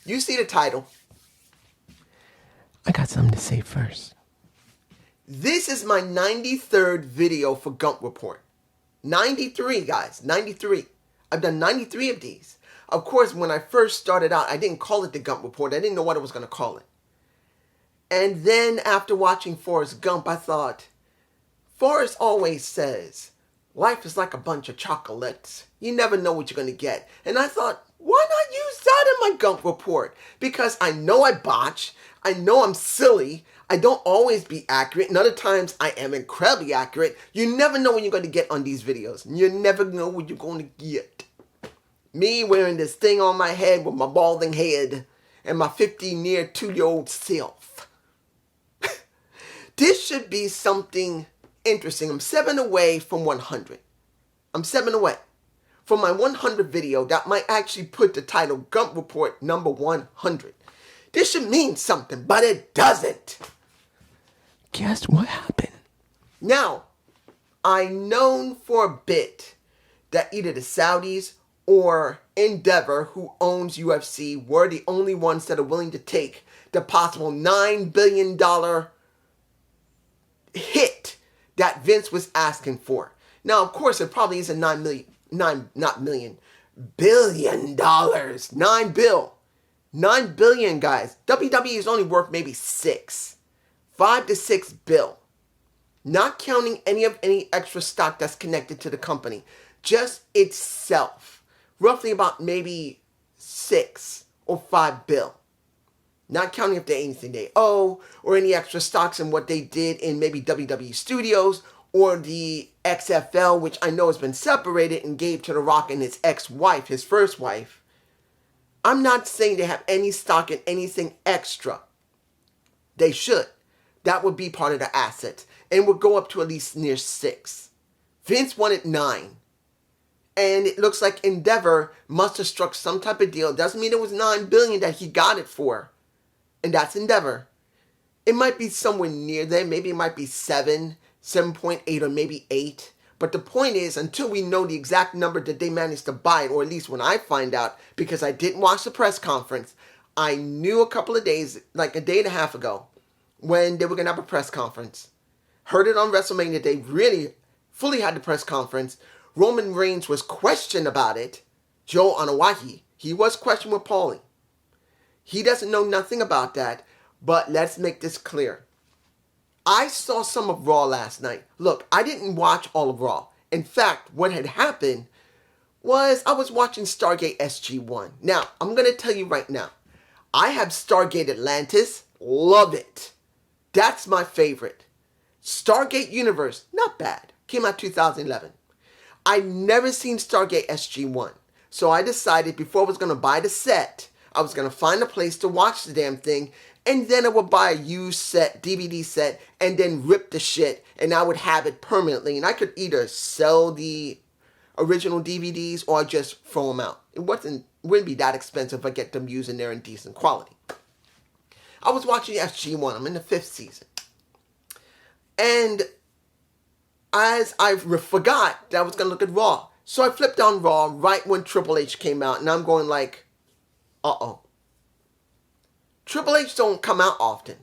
You see the title. I got something to say first. This is my 93rd video for Gump Report. 93, guys. 93. I've done 93 of these. Of course, when I first started out, I didn't call it the Gump Report. I didn't know what I was going to call it. And then after watching Forrest Gump, I thought, Forrest always says, life is like a bunch of chocolates. You never know what you're going to get. And I thought, why not use that in my Gump Report? Because I know I botch. I know I'm silly. I don't always be accurate. And other times I am incredibly accurate. You never know what you're going to get on these videos. You never know what you're going to get. Me wearing this thing on my head with my balding head and my 50-year-old self. This should be something interesting. I'm 7 away from 100. I'm 7 away from my 100 video that might actually put the title Gump Report number 100. This should mean something, but it doesn't. Guess what happened? Now, I known for a bit that either the Saudis or Endeavor, who owns UFC, were the only ones that are willing to take the possible $9 billion hit that Vince was asking for. Now, of course, it probably isn't billion dollars. 9 bill. 9 billion, guys. WWE is only worth maybe 5 to 6 bill. Not counting any extra stock that's connected to the company. Just itself. Roughly about maybe 6 or 5 bill. Not counting if there's anything they owe or any extra stocks in what they did in maybe WWE Studios or the XFL, which I know has been separated and gave to The Rock and his ex-wife, his first wife. I'm not saying they have any stock in anything extra. They should. That would be part of the assets and would go up to at least near 6. Vince wanted 9. And it looks like Endeavor must have struck some type of deal. Doesn't mean it was $9 billion that he got it for. And that's Endeavor. It might be somewhere near there. Maybe it might be 7, 7.8, or maybe 8. But the point is, until we know the exact number that they managed to buy it, or at least when I find out, because I didn't watch the press conference, I knew a couple of days, like a day and a half ago, when they were going to have a press conference. Heard it on WrestleMania. They really fully had the press conference. Roman Reigns was questioned about it. Joe Anoa'i, he was questioned with Paulie. He doesn't know nothing about that, but let's make this clear. I saw some of Raw last night. Look, I didn't watch all of Raw. In fact, what had happened was I was watching Stargate SG-1. Now, I'm going to tell you right now, I have Stargate Atlantis. Love it. That's my favorite. Stargate Universe, not bad. Came out 2011. I'd never seen Stargate SG-1. So I decided before I was going to buy the set, I was going to find a place to watch the damn thing, and then I would buy a used set, DVD set, and then rip the shit, and I would have it permanently. And I could either sell the original DVDs or just throw them out. It wouldn't be that expensive if I get them used and they're in decent quality. I was watching SG-1. I'm in the 5th season. And as I forgot that I was going to look at Raw. So I flipped on Raw right when Triple H came out. And I'm going like, uh-oh. Triple H don't come out often.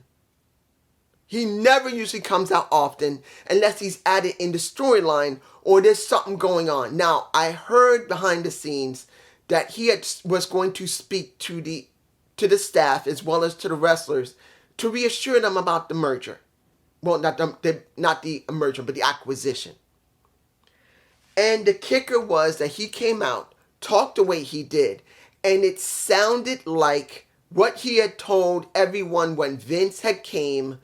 He never usually comes out often unless he's added in the storyline or there's something going on. Now, I heard behind the scenes that he was going to speak to the staff as well as to the wrestlers to reassure them about the merger. Well, not the merger, but the acquisition. And the kicker was that he came out, talked the way he did, and it sounded like what he had told everyone when Vince had came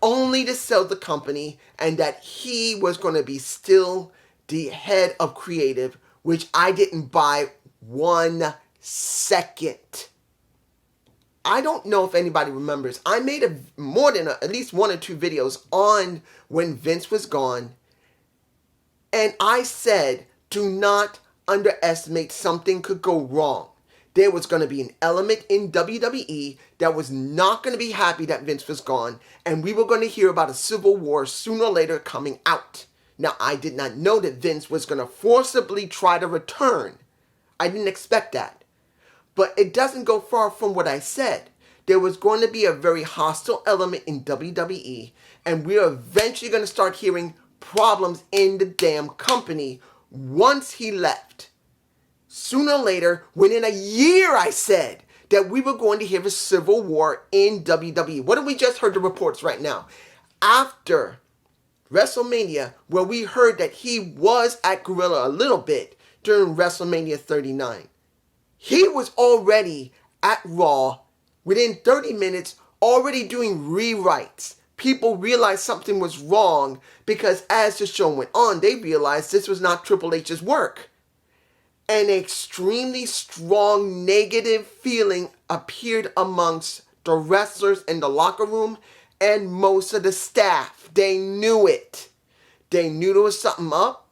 only to sell the company, and that he was going to be still the head of creative, which I didn't buy 1 second. I don't know if anybody remembers. I made at least 1 or 2 videos on when Vince was gone. And I said, do not underestimate something could go wrong. There was going to be an element in WWE that was not going to be happy that Vince was gone. And we were going to hear about a civil war sooner or later coming out. Now, I did not know that Vince was going to forcibly try to return. I didn't expect that. But it doesn't go far from what I said. There was going to be a very hostile element in WWE, and we are eventually going to start hearing problems in the damn company once he left. Sooner or later, within a year, I said that we were going to have a civil war in WWE. What have we just heard the reports right now? After WrestleMania, where we heard that he was at Gorilla a little bit during WrestleMania 39. He was already at Raw within 30 minutes, already doing rewrites. People realized something was wrong because as the show went on, they realized this was not Triple H's work. An extremely strong negative feeling appeared amongst the wrestlers in the locker room and most of the staff. They knew it. They knew there was something up,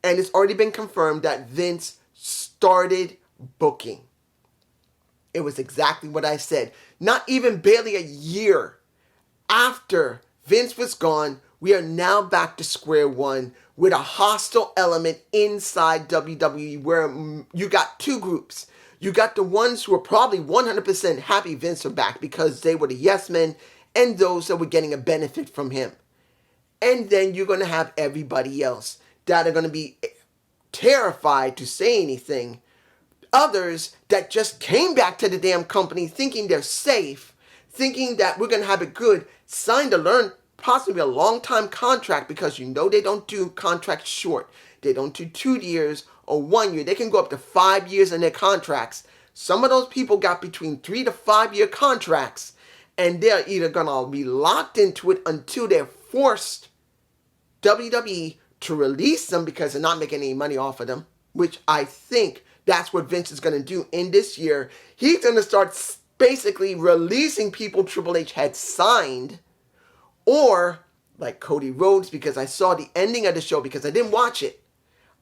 and it's already been confirmed that Vince started booking. It was exactly what I said. Not even barely a year after Vince was gone, we are now back to square one with a hostile element inside WWE where you got two groups. You got the ones who are probably 100% happy Vince was back because they were the yes men and those that were getting a benefit from him. And then you're going to have everybody else that are going to be terrified to say anything. Others that just came back to the damn company thinking they're safe, thinking that we're going to have it good, signed to learn possibly a long-time contract because you know they don't do contracts short. They don't do 2 years or 1 year. They can go up to 5 years in their contracts. Some of those people got between 3 to 5 year contracts, and they're either going to be locked into it until they're forced WWE to release them because they're not making any money off of them, which I think that's what Vince is going to do in this year. He's going to start basically releasing people Triple H had signed, or like Cody Rhodes, because I saw the ending of the show because I didn't watch it.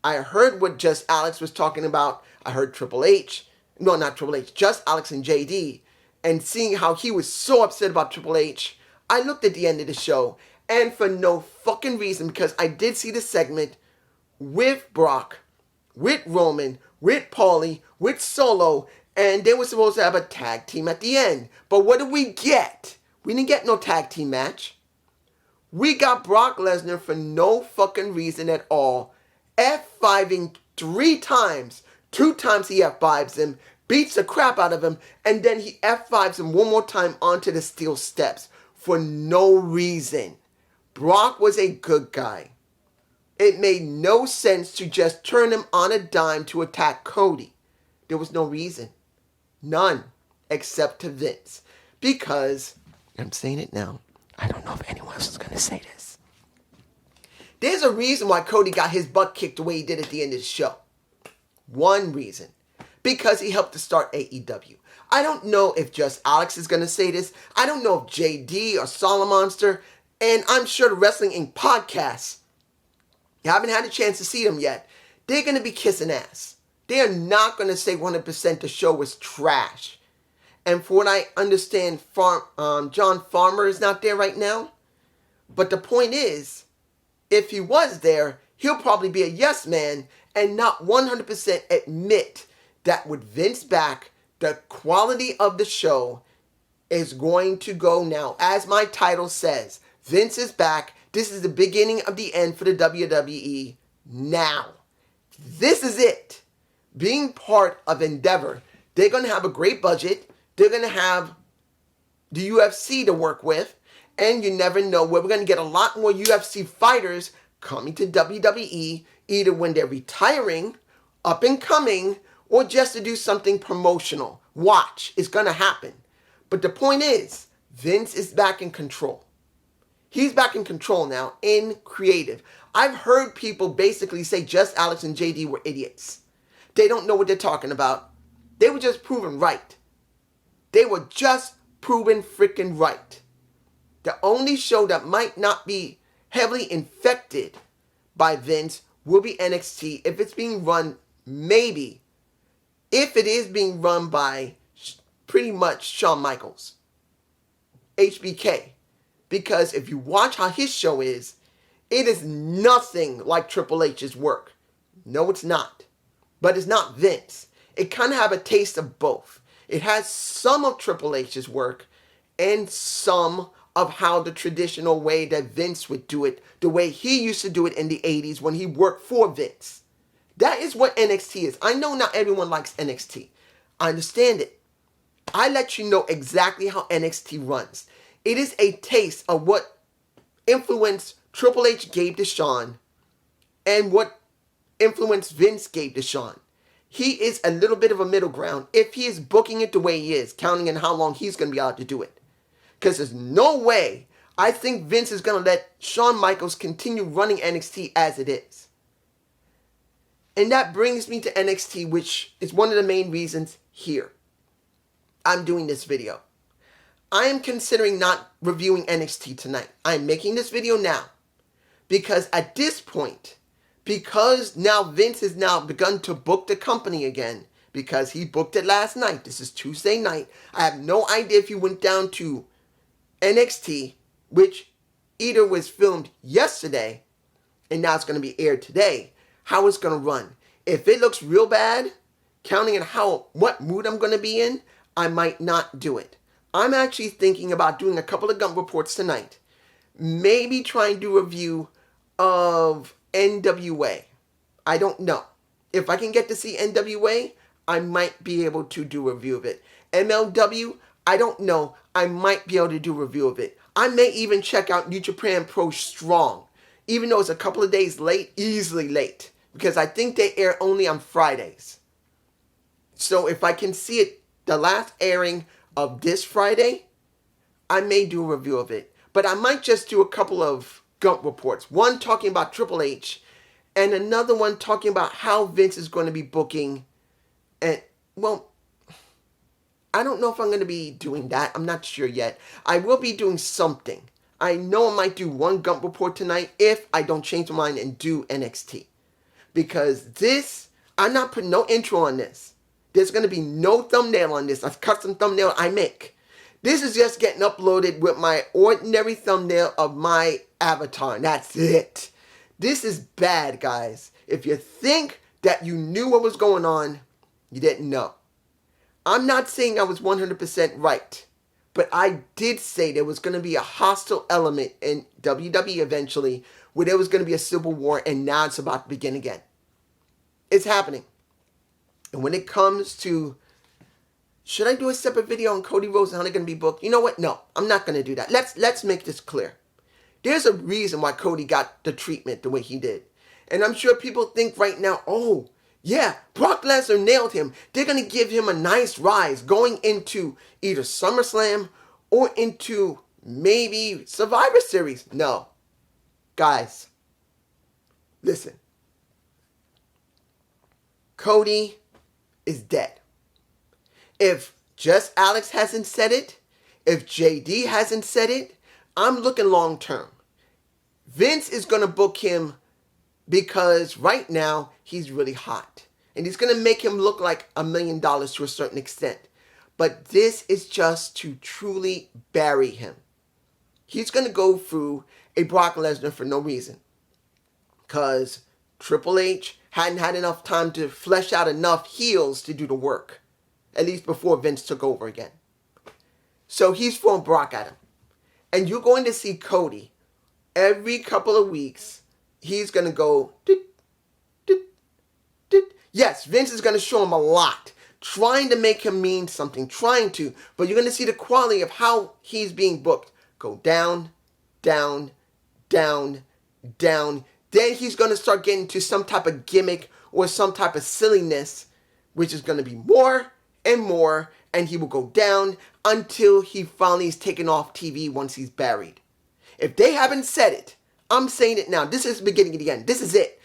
I heard what Just Alex was talking about. I heard Triple H. No, not Triple H. Just Alex and JD. And seeing how he was so upset about Triple H, I looked at the end of the show. And for no fucking reason, because I did see the segment with Brock, with Roman, with Paulie, with Solo, and they were supposed to have a tag team at the end. But what did we get? We didn't get no tag team match. We got Brock Lesnar for no fucking reason at all. F5ing 3 times. 2 times he F5s him, beats the crap out of him, and then he F5s him one more time onto the steel steps for no reason. Brock was a good guy. It made no sense to just turn him on a dime to attack Cody. There was no reason. None. Except to Vince. Because, I'm saying it now, I don't know if anyone else is going to say this. there's a reason why Cody got his butt kicked the way he did at the end of the show. One reason. Because he helped to start AEW. I don't know if Just Alex is going to say this. I don't know if JD or Solomonster. And I'm sure the Wrestling Inc. podcasts, you haven't had a chance to see them yet, they're going to be kissing ass. They are not going to say 100% the show was trash. And for what I understand, John Farmer is not there right now. But the point is, if he was there, he'll probably be a yes man and not 100% admit that with Vince back, the quality of the show is going to go now. As my title says, Vince is back. This is the beginning of the end for the WWE now. This is it. Being part of Endeavor, they're going to have a great budget. They're going to have the UFC to work with. And you never know where we're going to get a lot more UFC fighters coming to WWE, either when they're retiring, up and coming, or just to do something promotional. Watch, it's going to happen. But the point is, Vince is back in control. He's back in control now, in creative. I've heard people basically say Just Alex and JD were idiots. They don't know what they're talking about. They were just proven right. They were just proven freaking right. The only show that might not be heavily infected by Vince will be NXT if it's being run, maybe, if it is being run by pretty much Shawn Michaels, HBK. Because if you watch how his show is, it is nothing like Triple H's work. No, it's not. But it's not Vince. it kind of have a taste of both. It has some of Triple H's work and some of how the traditional way that Vince would do it, the way he used to do it in the 80s when he worked for Vince. That is what NXT is. I know not everyone likes NXT. I understand it. I let you know exactly how NXT runs. It is a taste of what influence Triple H gave to Shawn and what influence Vince gave to Shawn. He is a little bit of a middle ground if he is booking it the way he is, counting in how long he's going to be allowed to do it. Because there's no way I think Vince is going to let Shawn Michaels continue running NXT as it is. And that brings me to NXT, which is one of the main reasons here I'm doing this video. I am considering not reviewing NXT tonight. I'm making this video now because at this point, because now Vince has now begun to book the company again, because he booked it last night. This is Tuesday night. I have no idea if you went down to NXT, which either was filmed yesterday and now it's going to be aired today, how it's going to run. If it looks real bad, counting on what mood I'm going to be in, I might not do it. I'm actually thinking about doing a couple of Gump reports tonight. Maybe try and do a review of NWA. I don't know. If I can get to see NWA, I might be able to do a review of it. MLW, I don't know. I might be able to do a review of it. I may even check out New Japan Pro Strong. Even though it's a couple of days late, easily late. Because I think they air only on Fridays. So if I can see it, the last airing of this Friday, I may do a review of it. But I might just do a couple of Gump reports. One talking about Triple H, and another one talking about how Vince is going to be booking. And, well, I don't know if I'm going to be doing that. I'm not sure yet. I will be doing something. I know I might do one Gump report tonight if I don't change my mind and do NXT. Because this, I'm not putting no intro on this. There's going to be no thumbnail on this. A custom thumbnail I make. This is just getting uploaded with my ordinary thumbnail of my avatar. And that's it. This is bad, guys. If you think that you knew what was going on, you didn't know. I'm not saying I was 100% right. But I did say there was going to be a hostile element in WWE eventually, where there was going to be a civil war, and now it's about to begin again. It's happening. And when it comes to, should I do a separate video on Cody Rhodes and how they're going to be booked? You know what? No, I'm not going to do that. Let's make this clear. There's a reason why Cody got the treatment the way he did. And I'm sure people think right now, oh, yeah, Brock Lesnar nailed him. They're going to give him a nice rise going into either SummerSlam or into maybe Survivor Series. No. Guys, listen. Cody is dead. If just Alex hasn't said it, if JD hasn't said it, I'm looking long term. Vince is going to book him because right now he's really hot. And he's going to make him look like $1 million to a certain extent. But this is just to truly bury him. He's going to go through a Brock Lesnar for no reason. Because Triple H hadn't had enough time to flesh out enough heels to do the work. At least before Vince took over again. So he's throwing Brock at him. And you're going to see Cody every couple of weeks. He's going to go, yes, Vince is going to show him a lot. Trying to make him mean something. Trying to. But you're going to see the quality of how he's being booked. Go down, down, down, down. Then he's going to start getting to some type of gimmick or some type of silliness, which is going to be more and more. And he will go down until he finally is taken off TV once he's buried. If they haven't said it, I'm saying it now. This is the beginning of the end. This is it.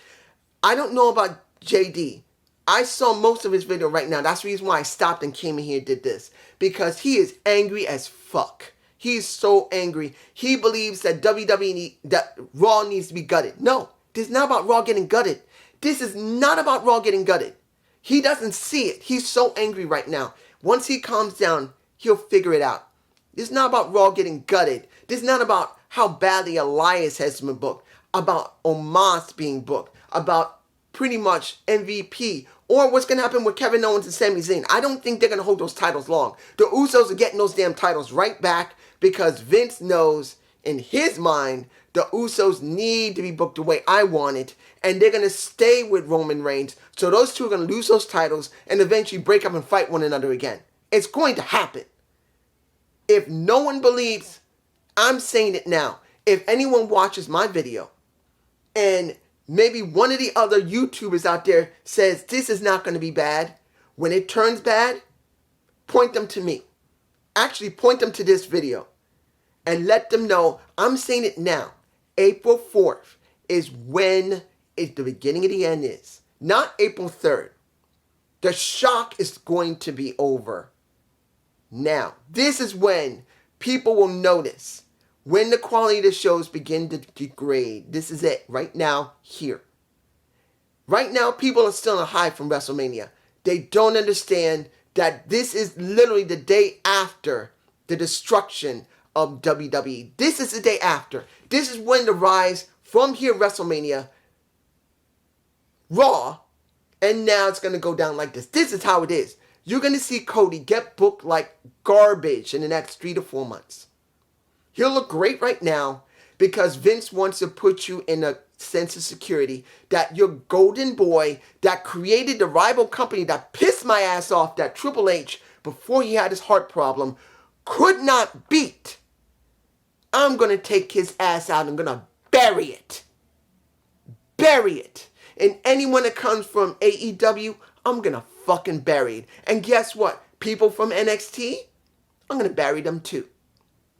I don't know about JD. I saw most of his video right now. That's the reason why I stopped and came in here and did this. Because he is angry as fuck. He's so angry. He believes that that Raw needs to be gutted. No, this is not about Raw getting gutted. This is not about Raw getting gutted. He doesn't see it. He's so angry right now. Once he calms down, he'll figure it out. This is not about Raw getting gutted. This is not about how badly Elias has been booked. About Omos being booked. About pretty much MVP Or what's going to happen with Kevin Owens and Sami Zayn. I don't think they're going to hold those titles long. The Usos are getting those damn titles right back because Vince knows in his mind the Usos need to be booked the way I want it. And they're going to stay with Roman Reigns. So those two are going to lose those titles and eventually break up and fight one another again. It's going to happen. If no one believes, I'm saying it now. If anyone watches my video and maybe one of the other YouTubers out there says this is not going to be bad, when it turns bad, point them to me. Actually, point them to this video and let them know I'm saying it now. April 4th is when the beginning of the end is. Not April 3rd. The shock is going to be over. Now, this is when people will notice when the quality of the shows begin to degrade. This is it. Right now, here. Right now, people are still on a high from WrestleMania. They don't understand that this is literally the day after the destruction of WWE. This is the day after. This is when the rise from here, WrestleMania, Raw, and now it's going to go down like this. This is how it is. You're going to see Cody get booked like garbage in the next 3 to 4 months. He'll look great right now because Vince wants to put you in a sense of security that your golden boy that created the rival company that pissed my ass off, that Triple H, before he had his heart problem, could not beat. I'm going to take his ass out. I'm going to bury it. Bury it. And anyone that comes from AEW, I'm going to fucking bury it. And guess what? People from NXT, I'm going to bury them too.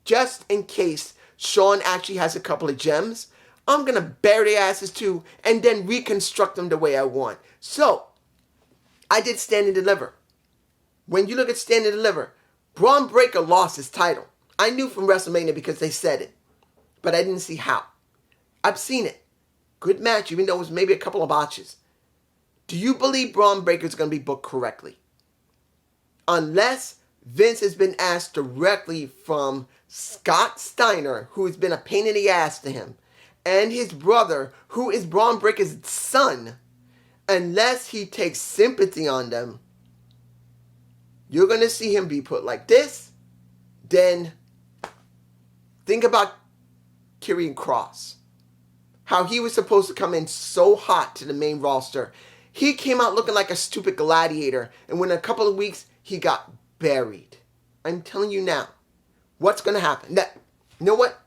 Just in case Shawn actually has a couple of gems, I'm going to bury their asses too and then reconstruct them the way I want. So, I did Stand and Deliver. When you look at Stand and Deliver, Braun Breaker lost his title. I knew from WrestleMania because they said it. But I didn't see how. I've seen it. Good match, even though it was maybe a couple of botches. Do you believe Braun Breaker is going to be booked correctly? Unless Vince has been asked directly from Scott Steiner, who has been a pain in the ass to him, and his brother, who is Braun Breaker's son, unless he takes sympathy on them, you're going to see him be put like this. Then think about Karrion Kross. How he was supposed to come in so hot to the main roster. He came out looking like a stupid gladiator, and within a couple of weeks, he got buried. I'm telling you now, what's going to happen. You know what?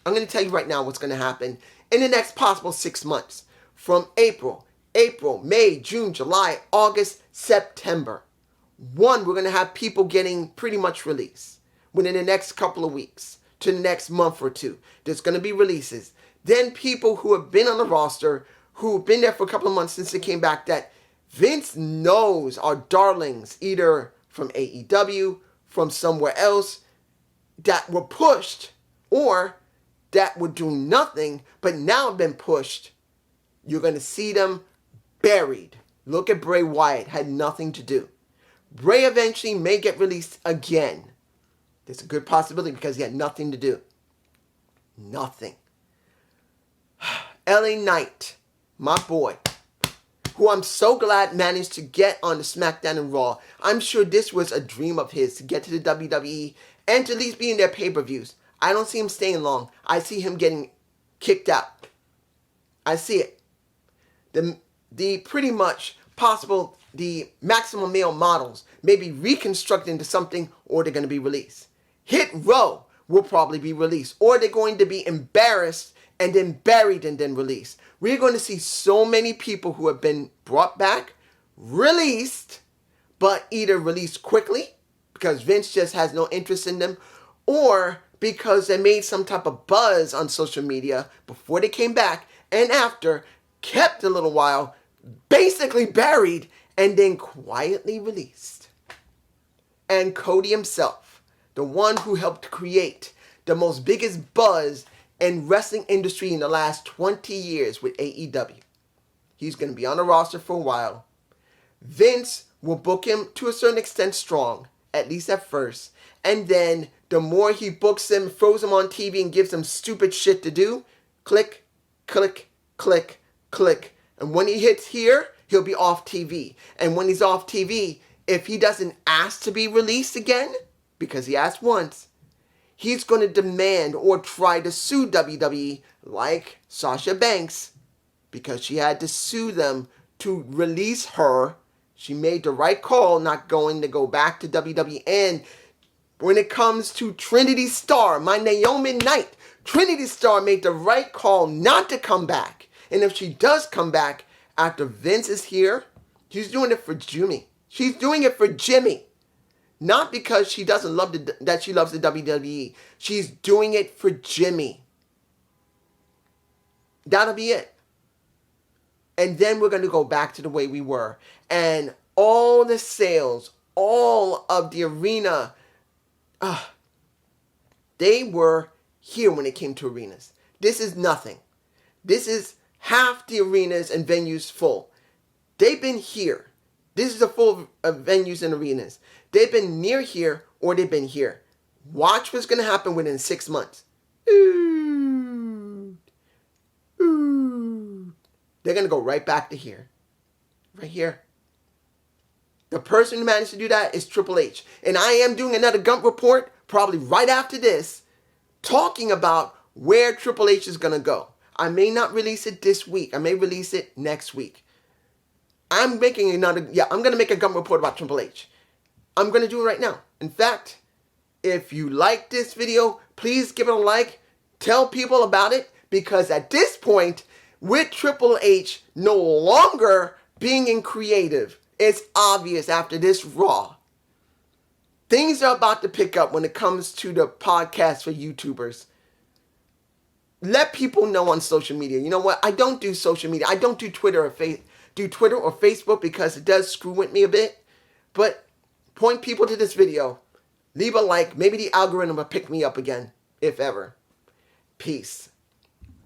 I'm going to tell you right now what's going to happen in the next possible 6 months. From April, May, June, July, August, September. We're going to have people getting pretty much released within the next couple of weeks to the next month or two. There's going to be releases. Then people who have been on the roster, who have been there for a couple of months since they came back, that Vince knows are darlings, either from AEW, from somewhere else, that were pushed, or that were doing nothing, but now have been pushed. You're going to see them buried. Look at Bray Wyatt, had nothing to do. Bray eventually may get released again. There's a good possibility because he had nothing to do. Nothing. LA Knight, my boy, who I'm so glad managed to get on the SmackDown and Raw. I'm sure this was a dream of his to get to the WWE and to at least be in their pay-per-views. I don't see him staying long. I see him getting kicked out. I see it. The pretty much possible, the maximum male models may be reconstructed into something, or they're going to be released. Hit Row will probably be released, or they're going to be embarrassed and then buried and then released. We're going to see so many people who have been brought back, released, but either released quickly because Vince just has no interest in them, or because they made some type of buzz on social media before they came back and after, kept a little while, basically buried, and then quietly released. And Cody himself, the one who helped create the most biggest buzz in wrestling industry in the last 20 years with AEW. He's going to be on the roster for a while. Vince will book him to a certain extent strong, at least at first. And then the more he books him, throws him on TV and gives him stupid shit to do, click, click, click, click. And when he hits here, he'll be off TV. And when he's off TV, if he doesn't ask to be released again, because he asked once, he's going to demand or try to sue WWE like Sasha Banks, because she had to sue them to release her. She made the right call not going to go back to WWE. And when it comes to Trinity Starr, my Naomi Knight, Trinity Starr made the right call not to come back. And if she does come back after Vince is here, she's doing it for Jimmy. She's doing it for Jimmy. Not because she doesn't love that she loves the WWE. She's doing it for Jimmy. That'll be it. And then we're going to go back to the way we were. And all the sales, all of the arena, they were here when it came to arenas. This is nothing. This is half the arenas and venues full. They've been here. This is the full of venues and arenas. They've been near here or they've been here. Watch what's going to happen within 6 months. Ooh. Ooh. They're going to go right back to here. Right here. The person who managed to do that is Triple H. And I am doing another Gump report probably right after this, talking about where Triple H is going to go. I may not release it this week. I may release it next week. I'm going to make a Gump report about Triple H. I'm going to do it right now. In fact, if you like this video, please give it a like. Tell people about it, because at this point, with Triple H no longer being in creative, it's obvious after this Raw. Things are about to pick up when it comes to the podcast for YouTubers. Let people know on social media. You know what? I don't do social media. I don't do Twitter or Facebook because it does screw with me a bit. But point people to this video. Leave a like. Maybe the algorithm will pick me up again, if ever. Peace.